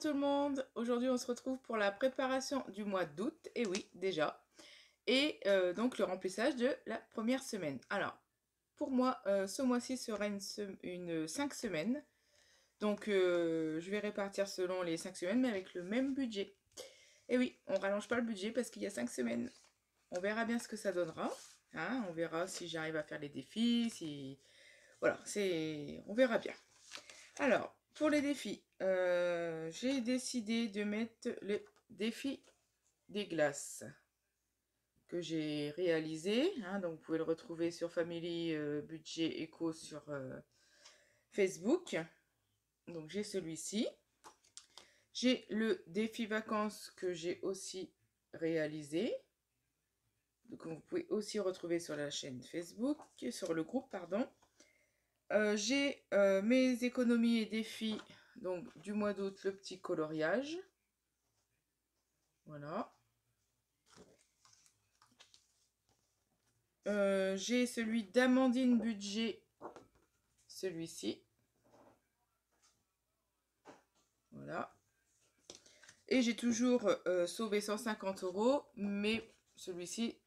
tout le monde, aujourd'hui on se retrouve pour la préparation du mois d'août, et oui déjà, et donc le remplissage de la première semaine. Alors pour moi ce mois-ci sera une 5 semaines, donc je vais répartir selon les 5 semaines mais avec le même budget. Et oui, on rallonge pas le budget parce qu'il y a 5 semaines. On verra bien ce que ça donnera, hein, on verra si j'arrive à faire les défis, si... Voilà, on verra bien. Alors, pour les défis, j'ai décidé de mettre le défi des glaces que j'ai réalisé, hein, donc vous pouvez le retrouver sur Family Budget Eco sur Facebook. Donc j'ai celui-ci. J'ai le défi vacances que j'ai aussi réalisé. Donc vous pouvez aussi retrouver sur la chaîne Facebook, sur le groupe, pardon. J'ai mes économies et défis donc du mois d'août, le petit coloriage. Voilà. J'ai celui d'Amandine Budget, celui-ci. Voilà. Et j'ai toujours sauvé 150 €, mais celui-ci,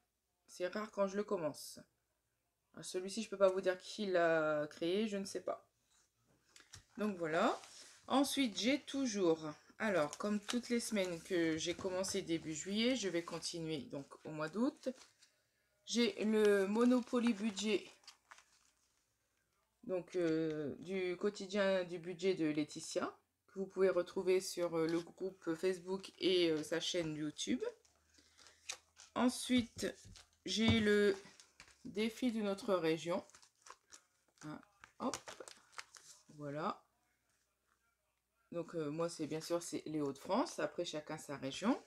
c'est rare quand je le commence. Celui-ci, je peux pas vous dire qui l'a créé, je ne sais pas. Donc voilà. Ensuite, j'ai toujours, alors comme toutes les semaines que j'ai commencé début juillet, je vais continuer donc au mois d'août. J'ai le Monopoly Budget, donc du quotidien du budget de Laetitia, que vous pouvez retrouver sur le groupe Facebook et sa chaîne YouTube. Ensuite, j'ai le défi de notre région. Hein, hop, voilà. Donc moi, c'est bien sûr, c'est les Hauts-de-France. Après, chacun sa région.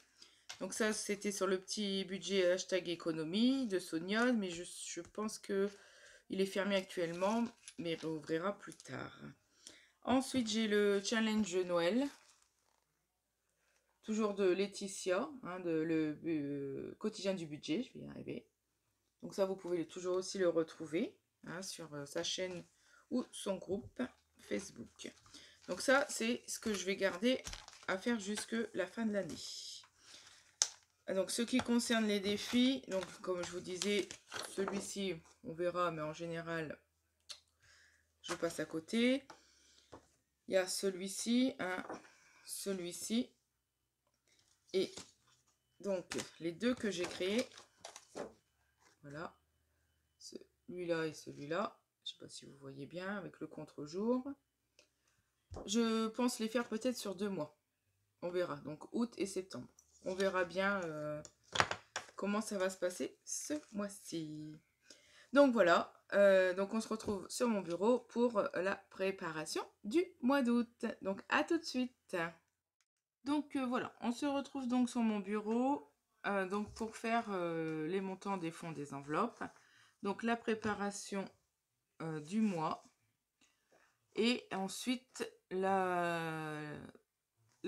Donc ça, c'était sur le petit budget hashtag économie de Sonia, mais je pense que il est fermé actuellement, mais réouvrira plus tard. Ensuite, j'ai le challenge Noël, toujours de Laetitia, hein, le quotidien du budget, je vais y arriver. Donc ça, vous pouvez toujours aussi le retrouver, hein, sur sa chaîne ou son groupe Facebook. Donc ça, c'est ce que je vais garder à faire jusque la fin de l'année. Donc ce qui concerne les défis, donc comme je vous disais, celui-ci, on verra, mais en général, je passe à côté. Il y a celui-ci, hein, celui-ci, et donc les deux que j'ai créés, voilà, celui-là et celui-là, je ne sais pas si vous voyez bien avec le contre-jour. Je pense les faire peut-être sur 2 mois, on verra, donc août et septembre. On verra bien comment ça va se passer ce mois-ci. Donc voilà, donc on se retrouve sur mon bureau pour la préparation du mois d'août. Donc à tout de suite. Donc voilà, on se retrouve donc sur mon bureau donc pour faire les montants des fonds des enveloppes. Donc la préparation du mois et ensuite le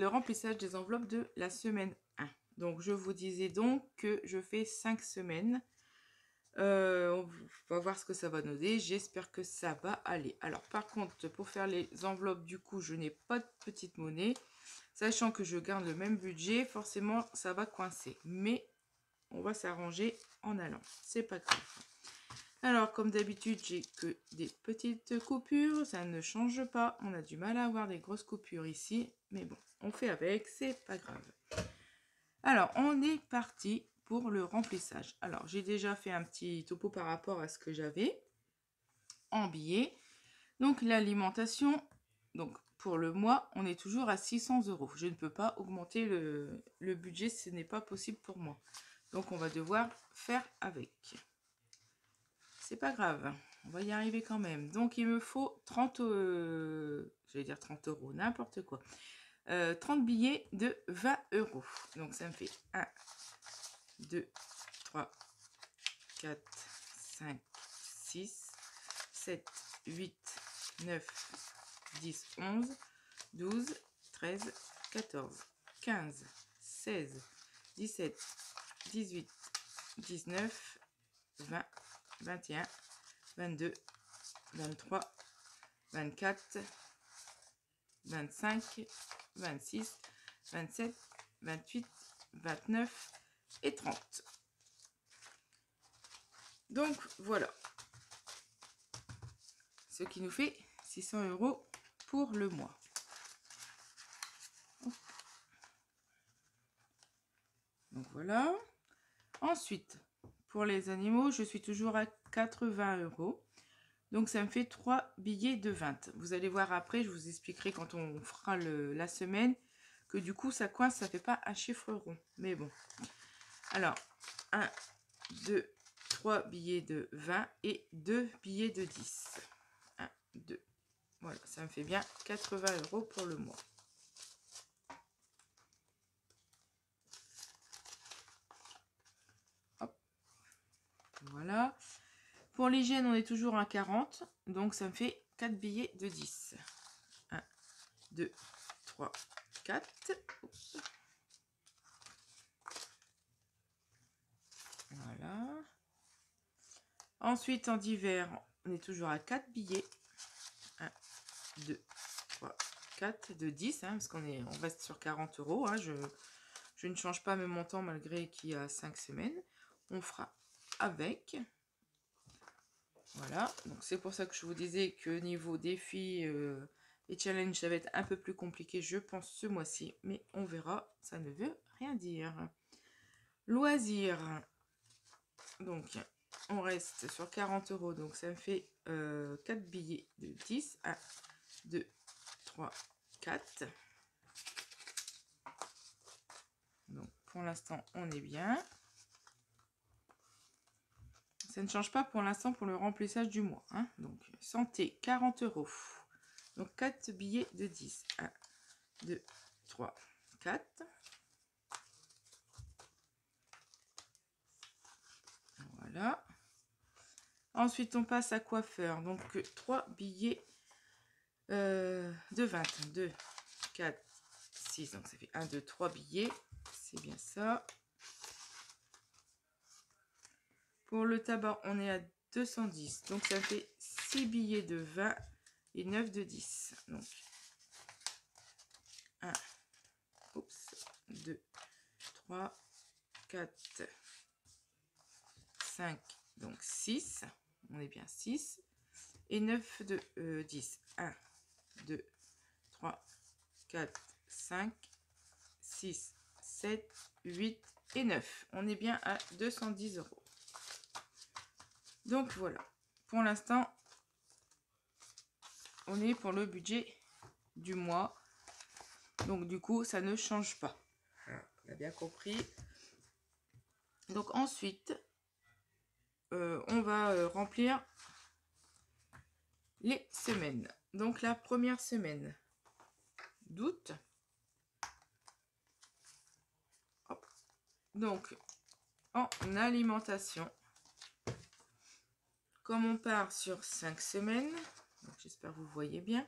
remplissage des enveloppes de la semaine 1. Donc je vous disais donc que je fais 5 semaines. On va voir ce que ça va donner. J'espère que ça va aller. Alors par contre, pour faire les enveloppes, du coup, je n'ai pas de petite monnaie. Sachant que je garde le même budget, forcément, ça va coincer. Mais on va s'arranger en allant. C'est pas grave. Alors, comme d'habitude, j'ai que des petites coupures. Ça ne change pas. On a du mal à avoir des grosses coupures ici. Mais bon, on fait avec. C'est pas grave. Alors, on est parti pour le remplissage. Alors, j'ai déjà fait un petit topo par rapport à ce que j'avais en billets. Donc, l'alimentation, donc pour le mois, on est toujours à 600 €. Je ne peux pas augmenter le budget, ce n'est pas possible pour moi. Donc, on va devoir faire avec. C'est pas grave, on va y arriver quand même. Donc, il me faut 30, j'allais dire 30 €, n'importe quoi. 30 billets de 20 €. Donc, ça me fait 1, 2, 3, 4, 5, 6, 7, 8, 9, 10, 11, 12, 13, 14, 15, 16, 17, 18, 19, 20, 21, 22, 23, 24, 25, 26, 27, 28, 29 et 30. Donc voilà. Ce qui nous fait 600 € pour le mois. Donc voilà. Ensuite, pour les animaux, je suis toujours à 80 €. Donc ça me fait 3 billets de 20. Vous allez voir après, je vous expliquerai quand on fera la semaine, que du coup ça coince, ça fait pas un chiffre rond. Mais bon. Alors, 1, 2, 3 billets de 20 et 2 billets de 10. 1, 2. Voilà, ça me fait bien 80 € pour le mois. Hop. Voilà. Pour l'hygiène, on est toujours à 40. Donc ça me fait 4 billets de 10. 1, 2, 3, 4. Voilà. Ensuite, en divers, on est toujours à 4 billets. 1, 2, 3, 4 de 10, hein, parce on reste sur 40 €. Hein, je ne change pas mes montants malgré qu'il y a 5 semaines. On fera avec. Voilà, donc c'est pour ça que je vous disais que niveau défi et challenge, ça va être un peu plus compliqué, je pense, ce mois-ci. Mais on verra, ça ne veut rien dire. Loisirs. Donc, on reste sur 40 €. Donc, ça me fait 4 billets de 10. 1, 2, 3, 4. Donc, pour l'instant, on est bien. Ça ne change pas pour l'instant pour le remplissage du mois. Hein. Donc, santé, 40 €. Donc, 4 billets de 10. 1, 2, 3, 4. Voilà. Ensuite, on passe à coiffeur. Donc, 3 billets de 20. 2, 4, 6. Donc, ça fait 1, 2, 3 billets. C'est bien ça. Pour le tabac, on est à 210. Donc, ça fait 6 billets de 20 et 9 de 10. Donc, 1, 2, 3, 4, 5, donc 6. On est bien 6. Et 9 de 10. 1, 2, 3, 4, 5, 6, 7, 8 et 9. On est bien à 210 €. Donc voilà. Pour l'instant, on est pour le budget du mois. Donc du coup, ça ne change pas. On a bien compris. Donc ensuite, on va remplir les semaines. Donc la première semaine d'août. Donc en alimentation, comme on part sur 5 semaines, j'espère que vous voyez bien.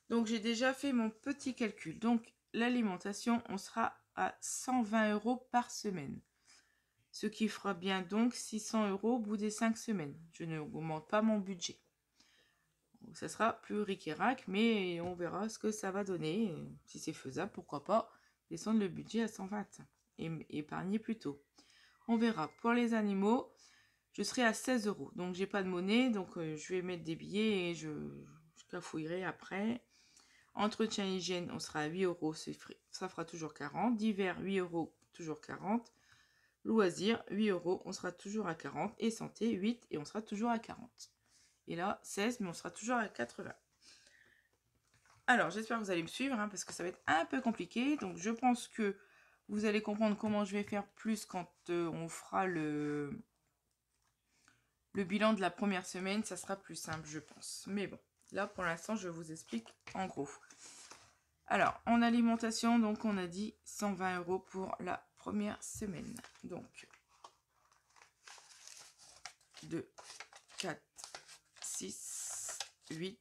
Donc j'ai déjà fait mon petit calcul. Donc l'alimentation, on sera à 120 € par semaine. Ce qui fera bien donc 600 € au bout des 5 semaines. Je ne augmente pas mon budget. Ça sera plus ric-et-rac, mais on verra ce que ça va donner. Si c'est faisable, pourquoi pas descendre le budget à 120 et épargner plus tôt. On verra. Pour les animaux, je serai à 16 €. Donc j'ai pas de monnaie, donc je vais mettre des billets et je cafouillerai après. Entretien hygiène, on sera à 8 €, ça fera toujours 40. Divers, 8 €, toujours 40. Loisirs, 8 €, on sera toujours à 40. Et santé, 8 et on sera toujours à 40. Et là, 16, mais on sera toujours à 80. Alors, j'espère que vous allez me suivre, hein, parce que ça va être un peu compliqué. Donc, je pense que vous allez comprendre comment je vais faire plus quand on fera le bilan de la première semaine. Ça sera plus simple, je pense. Mais bon, là, pour l'instant, je vous explique en gros. Alors, en alimentation, donc, on a dit 120 € pour la première semaine. Donc, 2, 4, 6, 8,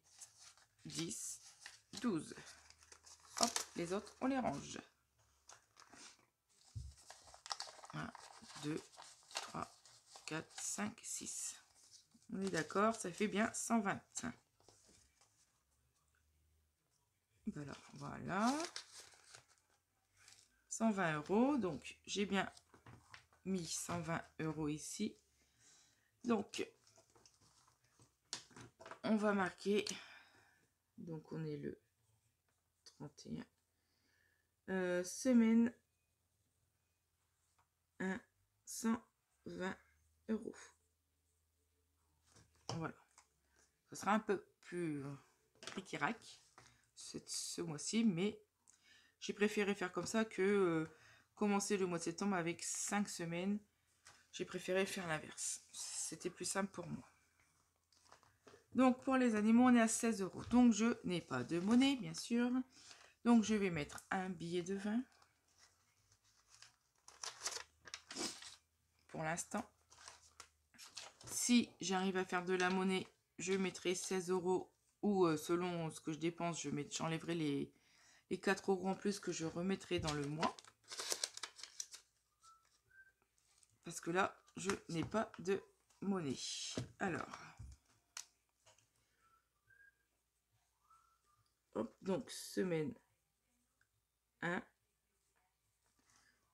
10, 12. Hop, les autres, on les range. 1, 2, 3, 4, 5, 6. On est d'accord, ça fait bien 120. Alors, voilà. 120 €. Donc, j'ai bien mis 120 € ici. Donc, on va marquer. Donc, on est le 31. Semaine 1, 120 €. Voilà. Ce sera un peu plus ric-rac ce mois-ci, mais j'ai préféré faire comme ça que commencer le mois de septembre avec 5 semaines. J'ai préféré faire l'inverse. C'était plus simple pour moi. Donc, pour les animaux, on est à 16 €. Donc, je n'ai pas de monnaie, bien sûr. Donc, je vais mettre un billet de 20. Pour l'instant. Si j'arrive à faire de la monnaie, je mettrai 16 € ou selon ce que je dépense, j'enlèverai les 4 € en plus que je remettrai dans le mois. Parce que là, je n'ai pas de monnaie. Alors. Hop, donc semaine 1.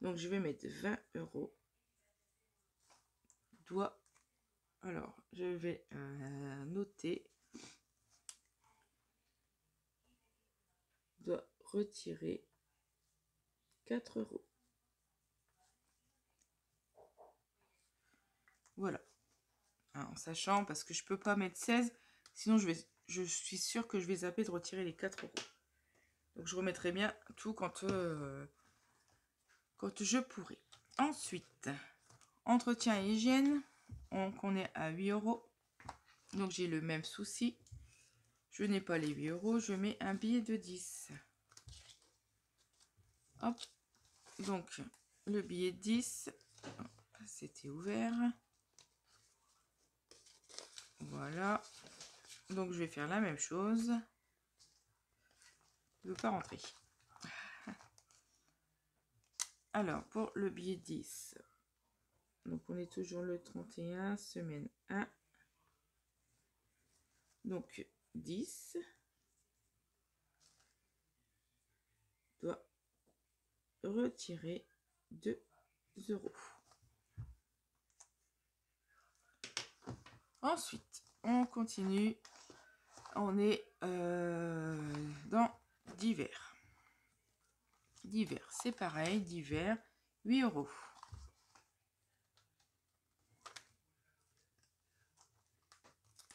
Donc je vais mettre 20 €. Alors, je vais noter. Doit retirer 4 €. Voilà. Hein, en sachant, parce que je peux pas mettre 16, sinon je suis sûre que je vais zapper de retirer les 4 €. Donc je remettrai bien tout quand je pourrai. Ensuite, entretien et hygiène. Donc on est à 8 €. Donc j'ai le même souci. Je n'ai pas les 8 €. Je mets un billet de 10. Hop. Donc le billet de 10. C'était ouvert. Voilà. Donc je vais faire la même chose. Je ne veux pas rentrer. Alors pour le billet 10. Donc on est toujours le 31, semaine 1. Donc 10 doit retirer 2 €. Ensuite, on continue. On est dans divers. Divers, c'est pareil. Divers, 8 €.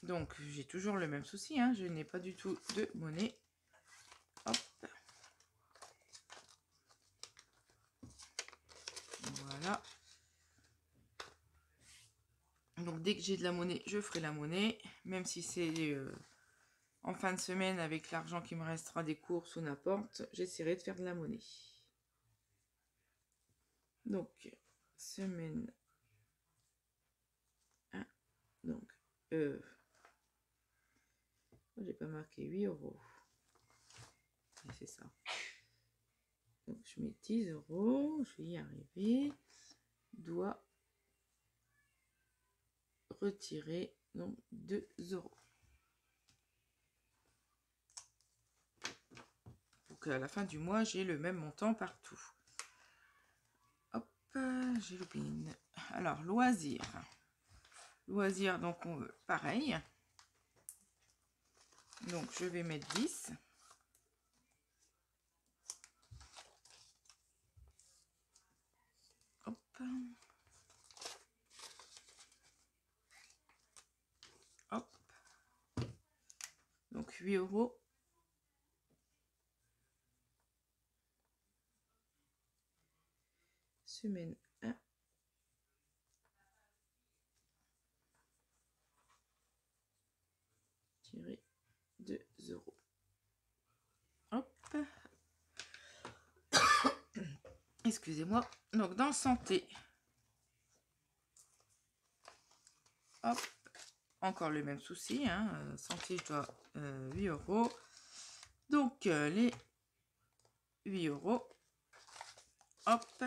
Donc, j'ai toujours le même souci. Hein, je n'ai pas du tout de monnaie. Hop. Voilà. Donc, dès que j'ai de la monnaie, je ferai la monnaie. Même si c'est en fin de semaine, avec l'argent qui me restera des courses ou n'importe, j'essaierai de faire de la monnaie. Donc, semaine 1. Donc, j'ai pas marqué 8 €. C'est ça. Donc, je mets 10 €. Je vais y arriver. Doit retirer donc 2 €. Pour qu'à la fin du mois, j'ai le même montant partout. Hop, j'ai le pin. Alors, loisirs. Loisirs, donc pareil. Donc, je vais mettre 10. Hop. Hop. Donc, 8 €. Semaine 1. Tirer 2 €. Hop. Excusez-moi. Donc, dans santé. Hop. Encore le même souci. Hein. Santé, je dois 8 €. Donc, les 8 €. Hop.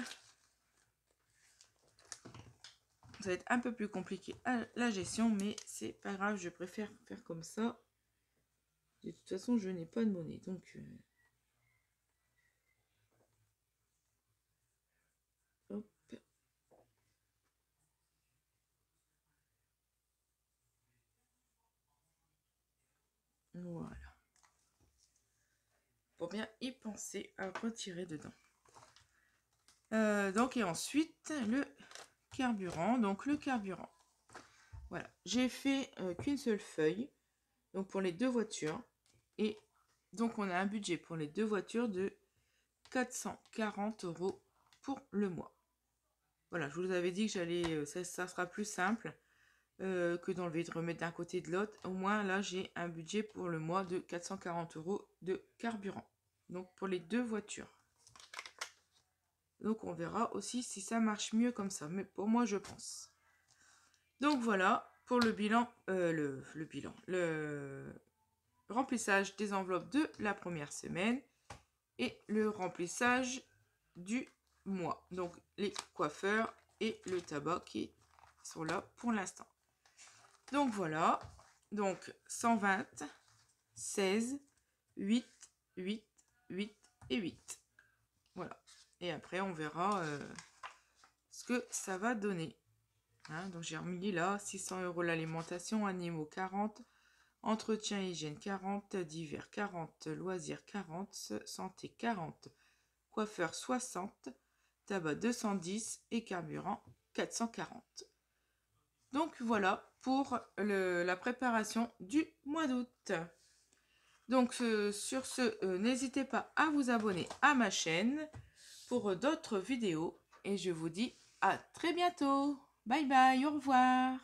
Ça va être un peu plus compliqué à la gestion, mais c'est pas grave, je préfère faire comme ça. De toute façon, je n'ai pas de monnaie, donc Voilà. Pour bien y penser à retirer dedans. Donc, et ensuite, le carburant. Donc, le carburant. Voilà. J'ai fait qu'une seule feuille. Donc, pour les deux voitures. Et donc, on a un budget pour les deux voitures de 440 € pour le mois. Voilà, je vous avais dit que j'allais, ça sera plus simple que d'enlever, de remettre d'un côté et de l'autre. Au moins, là, j'ai un budget pour le mois de 440 € de carburant. Donc, pour les deux voitures. Donc, on verra aussi si ça marche mieux comme ça. Mais pour moi, je pense. Donc, voilà pour le bilan, le remplissage des enveloppes de la première semaine et le remplissage du mois. Donc, les coiffeurs et le tabac qui sont là pour l'instant. Donc, voilà. Donc, 120, 16, 8, 8, 8 et 8. Voilà. Et après, on verra ce que ça va donner. Hein, donc, j'ai remis là 600 € l'alimentation, animaux 40, entretien hygiène 40, divers 40, loisirs 40, santé 40, coiffeur 60, tabac 210 et carburant 440. Donc voilà pour la préparation du mois d'août. Donc sur ce, n'hésitez pas à vous abonner à ma chaîne pour d'autres vidéos et je vous dis à très bientôt. Bye bye, au revoir.